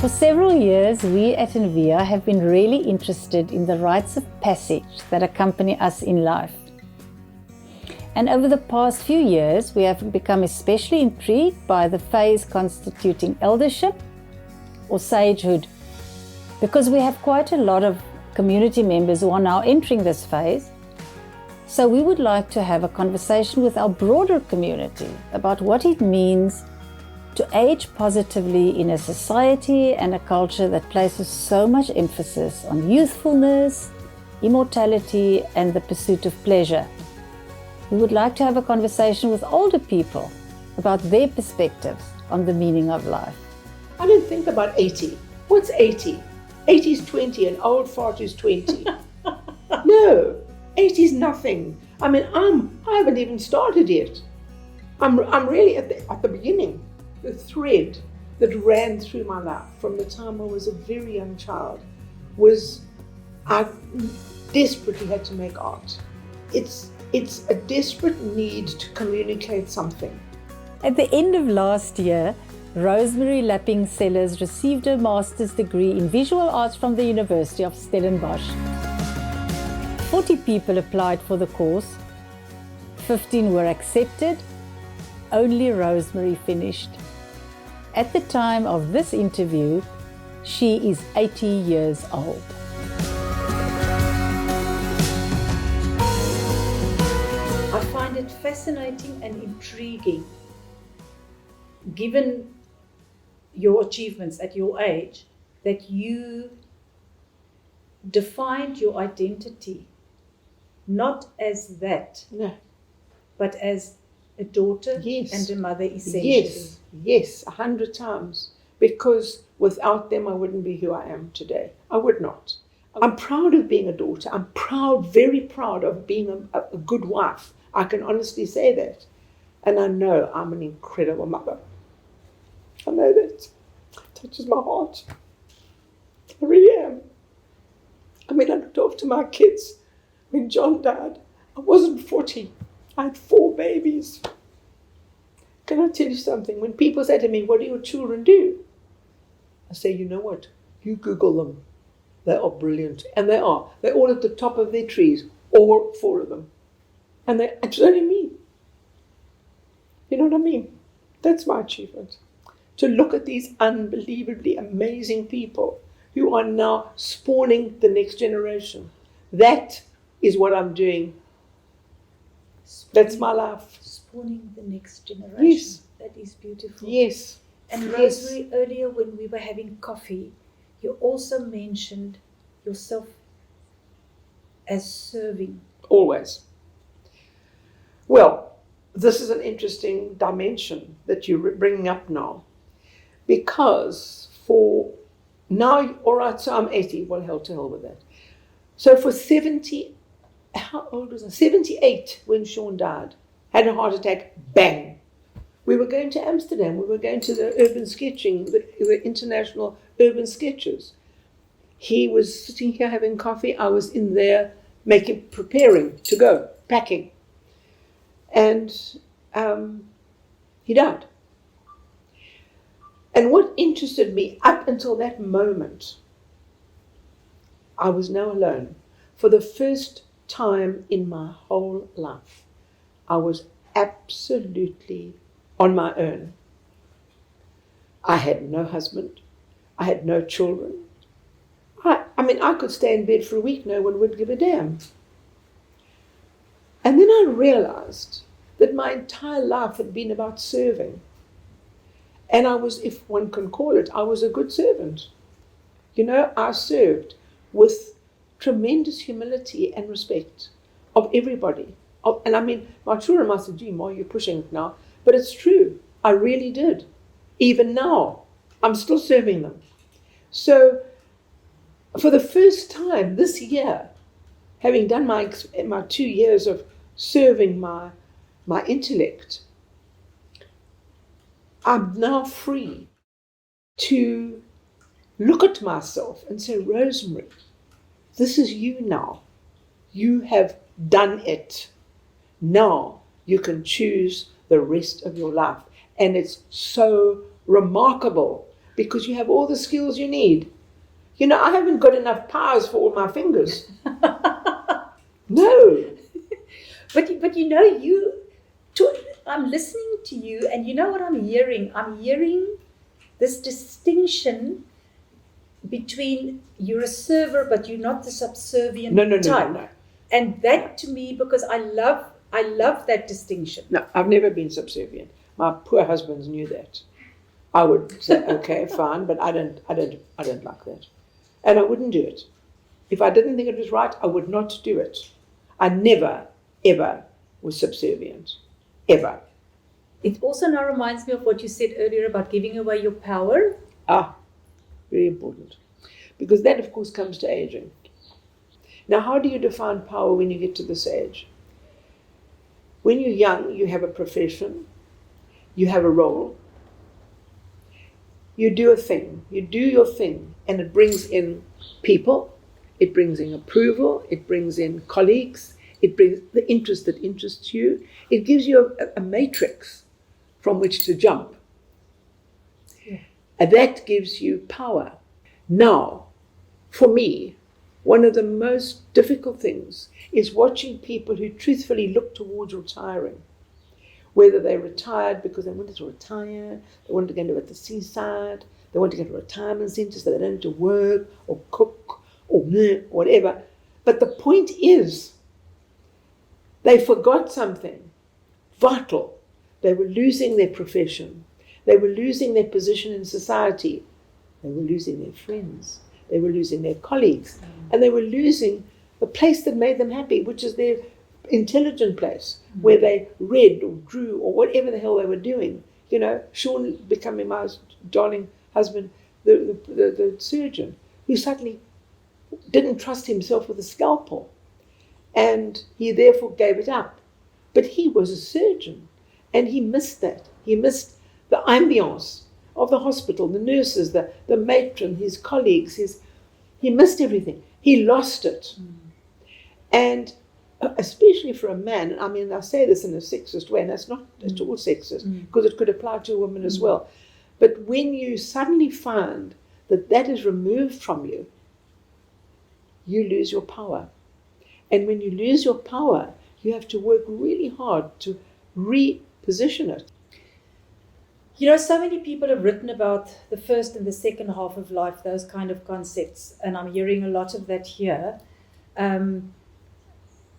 For several years, we at Envia have been really interested in the rites of passage that accompany us in life. And over the past few years, we have become especially intrigued by the phase constituting eldership or sagehood, because we have quite a lot of community members who are now entering this phase. So we would like to have a conversation with our broader community about what it means to age positively in a society and a culture that places so much emphasis on youthfulness, immortality, and the pursuit of pleasure. We would like to have a conversation with older people about their perspectives on the meaning of life. I don't think about 80. What's 80? 80 is 20 and old fart is 20. No, 80 is nothing. I mean, I haven't even started yet. I'm really at the beginning. The thread that ran through my life from the time I was a very young child was I desperately had to make art. It's a desperate need to communicate something. At the end of last year, Rosemary Lapping-Sellars received her master's degree in visual arts from the University of Stellenbosch. 40 people applied for the course, 15 were accepted, only Rosemary finished. At the time of this interview, she is 80 years old. I find it fascinating and intriguing, given your achievements at your age, that you defined your identity not as that, no, but as a daughter and a mother, essentially. Yes, 100 times. Because without them, I wouldn't be who I am today. I would not. I'm proud of being a daughter. I'm proud, very proud of being a good wife. I can honestly say that. And I know I'm an incredible mother. I know that. It touches my heart. I really am. I mean, I looked after my kids. When John died, I wasn't 40. I had 4 babies. Can I tell you something? When people say to me, what do your children do? I say, you know what? You Google them. They are brilliant. And they are. They're all at the top of their trees. All 4 of them. And it's only me. You know what I mean? That's my achievement. To look at these unbelievably amazing people who are now spawning the next generation. That is what I'm doing. That's my life. Spawning the next generation. Yes. That is beautiful. Yes. And Rosemary, earlier when we were having coffee, you also mentioned yourself as serving. Always. Well, this is an interesting dimension that you're bringing up now. Because for now, all right, so I'm 80. Well, hell to hell with that. So for 70, how old was I? 78 when Sean died. Had a heart attack, bang. We were going to Amsterdam. We were going to the urban sketching, the international urban sketches. He was sitting here having coffee. I was in there preparing to go, packing. And he died. And what interested me up until that moment, I was now alone. For the first time in my whole life, I was absolutely on my own. I had no husband. I had no children. I mean, I could stay in bed for a week. No one would give a damn. And then I realized that my entire life had been about serving. And I was, if one can call it, I was a good servant. You know, I served with tremendous humility and respect of everybody. And I mean, my children must say, gee, Ma, you're pushing it now. But it's true. I really did. Even now, I'm still serving them. So, for the first time this year, having done my 2 years of serving my intellect, I'm now free to look at myself and say, Rosemary, this is you now. You have done it. Now you can choose the rest of your life. And it's so remarkable because you have all the skills you need. You know, I haven't got enough powers for all my fingers. No. But you know, I'm listening to you, and you know what I'm hearing? I'm hearing this distinction between you're a server, but you're not the subservient type. No. And that to me, because I love that distinction. No, I've never been subservient. My poor husbands knew that. I would say, okay, fine, but I don't like that. And I wouldn't do it. If I didn't think it was right, I would not do it. I never, ever was subservient. Ever. It also now reminds me of what you said earlier about giving away your power. Very important. Because that, of course, comes to aging. Now, how do you define power when you get to this age? When you're young, you have a profession, you have a role, you do a thing, you do your thing, and it brings in people, it brings in approval, it brings in colleagues, it brings the interest that interests you, it gives you a matrix from which to jump. Yeah. And that gives you power. Now, for me, one of the most difficult things is watching people who truthfully look towards retiring. Whether they retired because they wanted to retire, they wanted to go to the seaside, they wanted to go to retirement centres so they don't have to work or cook or whatever. But the point is, they forgot something vital. They were losing their profession. They were losing their position in society. They were losing their friends. They were losing their colleagues. And they were losing the place that made them happy, which is their intelligent place, where they read or drew or whatever the hell they were doing. You know, Sean becoming my darling husband, the surgeon, who suddenly didn't trust himself with a scalpel. And he therefore gave it up. But he was a surgeon, and he missed that. He missed the ambience of the hospital, the nurses, the matron, his colleagues. He missed everything. He lost it. And especially for a man, I mean, I say this in a sexist way, and that's not at all sexist, because it could apply to a woman as well. But when you suddenly find that is removed from you, you lose your power. And when you lose your power, you have to work really hard to reposition it. You know, so many people have written about the first and the second half of life, those kind of concepts, and I'm hearing a lot of that here.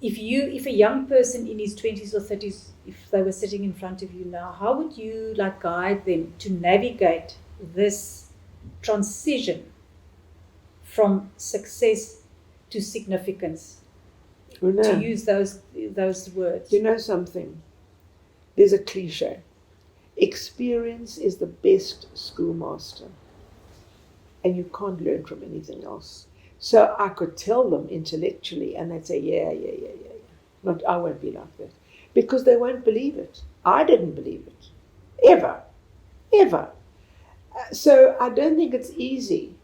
If a young person in his 20s or 30s, if they were sitting in front of you now, how would you guide them to navigate this transition from success to significance? To use those words. You know something? There's a cliche. Experience is the best schoolmaster. And you can't learn from anything else. So I could tell them intellectually, and they'd say, yeah. Not, I won't be like that. Because they won't believe it. I didn't believe it. Ever. So I don't think it's easy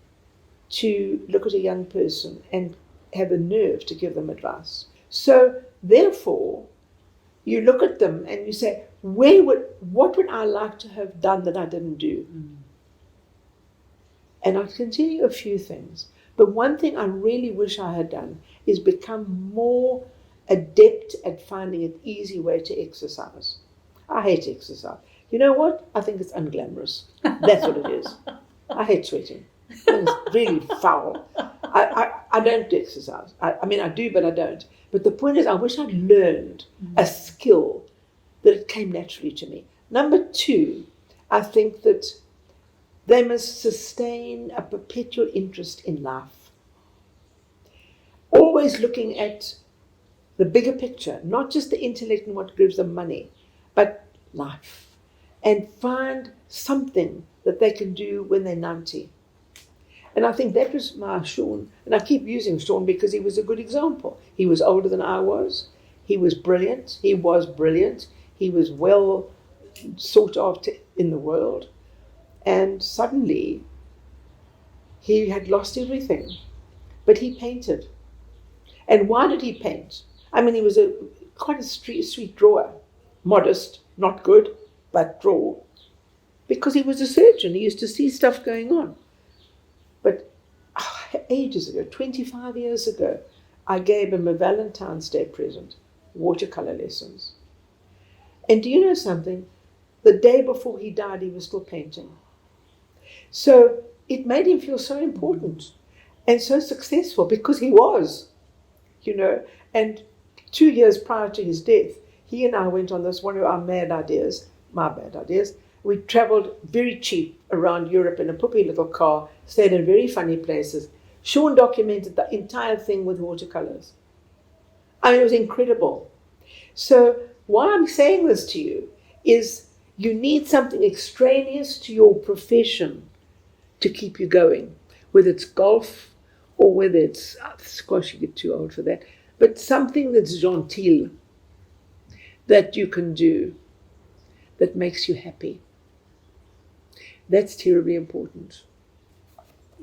to look at a young person and have the nerve to give them advice. So therefore, you look at them and you say, what would I like to have done that I didn't do? And I can tell you a few things. But one thing I really wish I had done is become more adept at finding an easy way to exercise. I hate exercise. You know what? I think it's unglamorous. That's what it is. I hate sweating. It's really foul. I don't exercise. I mean, I do, but I don't. But the point is, I wish I'd learned a skill that it came naturally to me. Number two, I think that they must sustain a perpetual interest in life. Always looking at the bigger picture, not just the intellect and what gives them money, but life. And find something that they can do when they're 90. And I think that was my Sean, and I keep using Sean because he was a good example. He was older than I was. He was brilliant. He was well sought after in the world. And suddenly, he had lost everything. But he painted. And why did he paint? I mean, he was quite a sweet drawer. Modest, not good, but draw. because he was a surgeon. He used to see stuff going on. But ages ago, 25 years ago, I gave him a Valentine's Day present, watercolor lessons. And do you know something? The day before he died, he was still painting. So it made him feel so important and so successful, because he was, And 2 years prior to his death, he and I went on this, one of our my bad ideas. We traveled very cheap around Europe in a poopy little car, stayed in very funny places. Sean documented the entire thing with watercolors. I mean, it was incredible. So why I'm saying this to you is you need something extraneous to your profession to keep you going, whether it's golf or whether it's squash. You get too old for that, but something that's genteel that you can do that makes you happy. That's terribly important.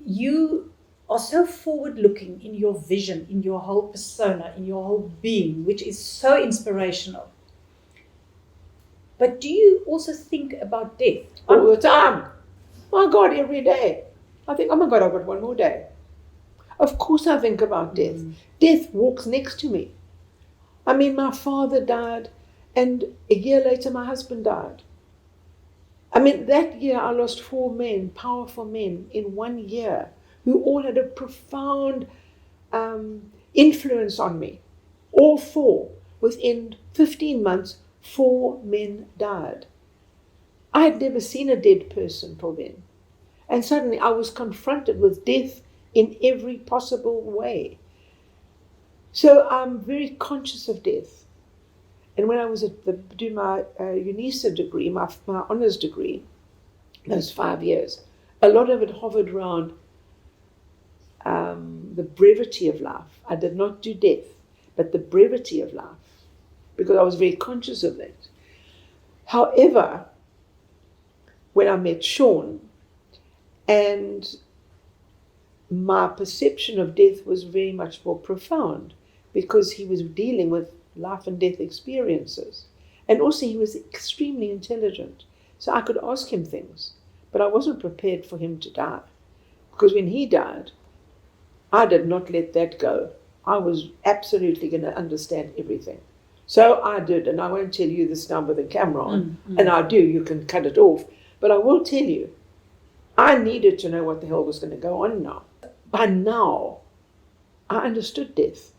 You are so forward-looking in your vision, in your whole persona, in your whole being, which is so inspirational. But do you also think about death? All the time. My God, every day. I think, oh my God, I've got one more day. Of course I think about death. Death walks next to me. I mean, my father died, and a year later my husband died. I mean, that year I lost 4 men, powerful men, in 1 year, who all had a profound influence on me. All 4. Within 15 months, 4 men died. I had never seen a dead person till then. And suddenly I was confronted with death in every possible way. So I'm very conscious of death. And when I was doing my UNISA degree, my honours degree, those 5 years, a lot of it hovered around the brevity of life. I did not do death, but the brevity of life, because I was very conscious of that. However, when I met Sean, and my perception of death was very much more profound, because he was dealing with life and death experiences. And also he was extremely intelligent. So I could ask him things, but I wasn't prepared for him to die. Because when he died, I did not let that go. I was absolutely going to understand everything. So I did, and I won't tell you this now with the camera on, and I do, you can cut it off. But I will tell you, I needed to know what the hell was going to go on now. By now, I understood death.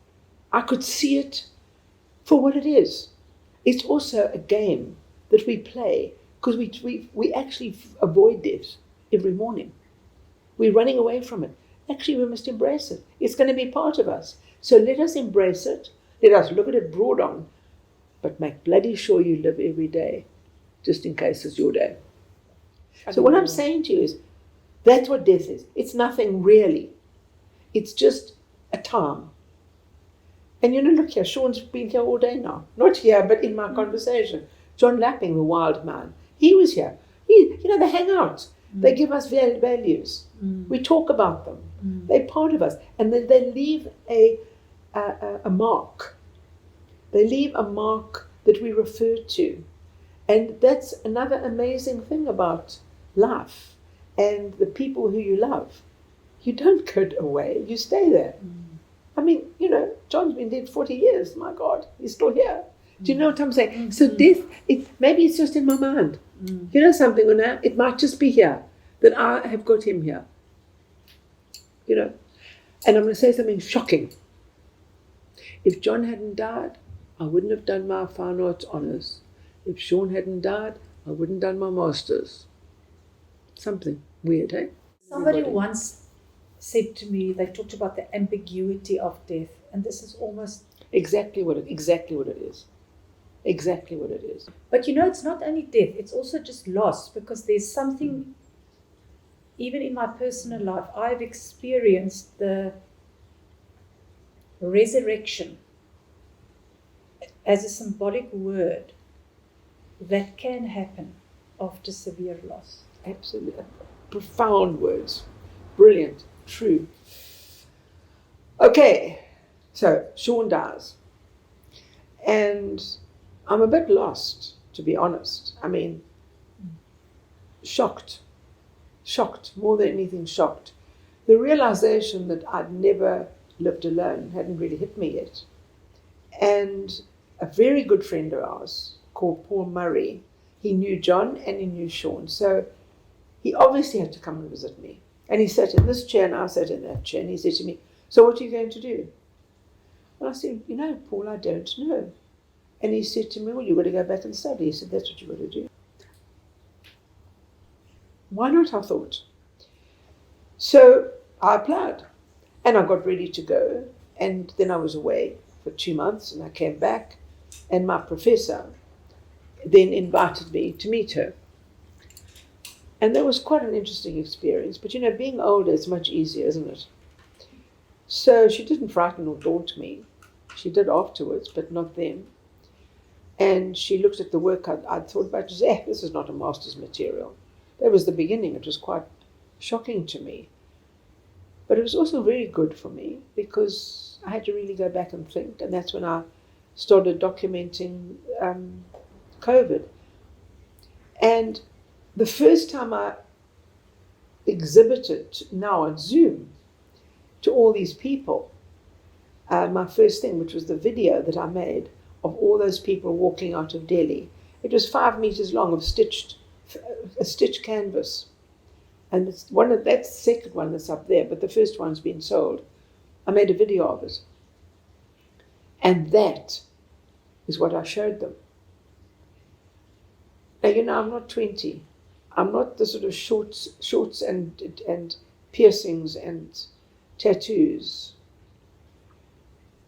I could see it for what it is. It's also a game that we play, because we actually avoid death every morning. We're running away from it. Actually, we must embrace it. It's going to be part of us. So let us embrace it. Let us look at it broad on, but make bloody sure you live every day, just in case it's your day. So what I'm saying to you is, that's what death is. It's nothing really. It's just a time. And look here, Sean's been here all day now. Not here, but in my conversation. John Lapping, the wild man, he was here. They hang out. They give us values. We talk about them. They're part of us. And then they leave a mark. They leave a mark that we refer to. And that's another amazing thing about life and the people who you love. You don't go away, you stay there. I mean, John's been dead 40 years. My God, he's still here. Do you know what I'm saying? So death, maybe it's just in my mind. You know something, Una? It might just be here, that I have got him here. And I'm going to say something shocking. If John hadn't died, I wouldn't have done my fine arts honours. If Sean hadn't died, I wouldn't have done my masters. Something weird, eh? Somebody once said to me, they talked about the ambiguity of death, and this is almost exactly what it is. Exactly what it is. But it's not only death, it's also just loss, because there's something, even in my personal life, I've experienced the resurrection as a symbolic word that can happen after severe loss. Absolutely. Profound words. Brilliant. True. Okay, so Sean dies. And I'm a bit lost, to be honest. I mean, shocked, more than anything shocked. The realization that I'd never lived alone hadn't really hit me yet. And a very good friend of ours called Paul Murray, he knew John and he knew Sean. So he obviously had to come and visit me. And he sat in this chair and I sat in that chair. And he said to me, so what are you going to do? And I said, Paul, I don't know. And he said to me, well, you've got to go back and study. He said, that's what you've got to do. Why not, I thought. So I applied and I got ready to go. And then I was away for 2 months and I came back. And my professor then invited me to meet her. And that was quite an interesting experience. But being older is much easier, isn't it? So she didn't frighten or daunt me. She did afterwards, but not then. And she looked at the work I'd thought about. She said, this is not a master's material. That was the beginning. It was quite shocking to me. But it was also very good for me because I had to really go back and think. And that's when I started documenting COVID. And the first time I exhibited now on Zoom to all these people, my first thing, which was the video that I made of all those people walking out of Delhi. It was 5 meters long of a stitched canvas. And that's the second one that's up there, but the first one's been sold. I made a video of it. And that is what I showed them. Now, I'm not 20. I'm not the sort of shorts and piercings and tattoos.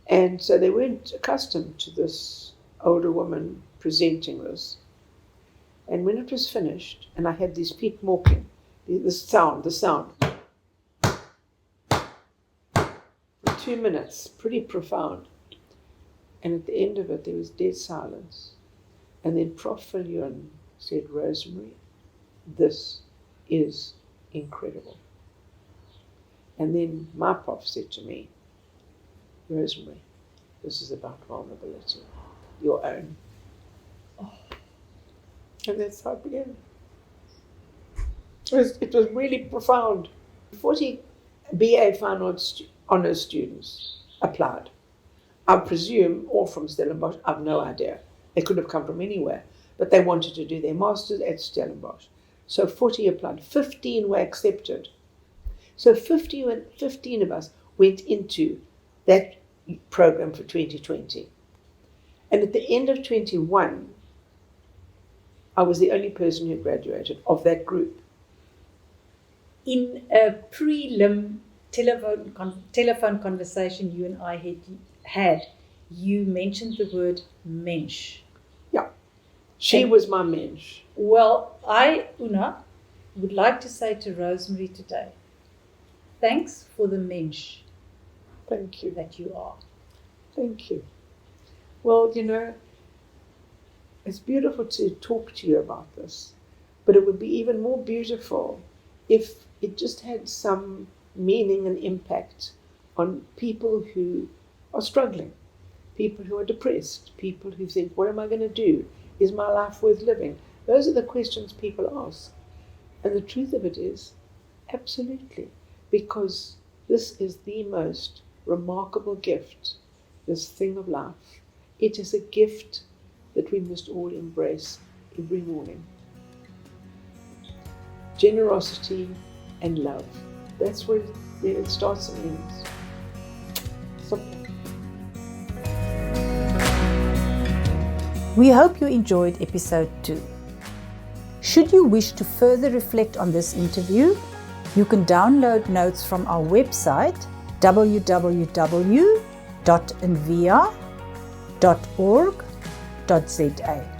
And so they weren't accustomed to this older woman presenting this. And when it was finished, and I had these Pete Morkin, the sound, for 2 minutes, pretty profound. And at the end of it, there was dead silence. And then Prof. Viljoen said, Rosemary, this is incredible. And then my prof said to me, Rosemary, this is about vulnerability, your own. Oh. And that's how it began. It was really profound. 40 BA Fine Arts honours students applied. I presume all from Stellenbosch. I've no idea. They could have come from anywhere, but they wanted to do their masters at Stellenbosch. So 40 applied. 15 were accepted. So 15 of us went into that program for 2020. And at the end of 21, I was the only person who graduated of that group. In a prelim telephone conversation you and I had, you mentioned the word mensch. Yeah, she was my mensch. Well, I, Una, would like to say to Rosemary today, thanks for the mensch. Thank you. That you are. Thank you. Well, it's beautiful to talk to you about this, but it would be even more beautiful if it just had some meaning and impact on people who are struggling, people who are depressed, people who think, what am I going to do? Is my life worth living? Those are the questions people ask. And the truth of it is, absolutely, because this is the most remarkable gift, this thing of life. It is a gift that we must all embrace every morning. Generosity and love. That's where it starts and ends. Simple. We hope you enjoyed episode 2. Should you wish to further reflect on this interview, you can download notes from our website www.envia.org.za.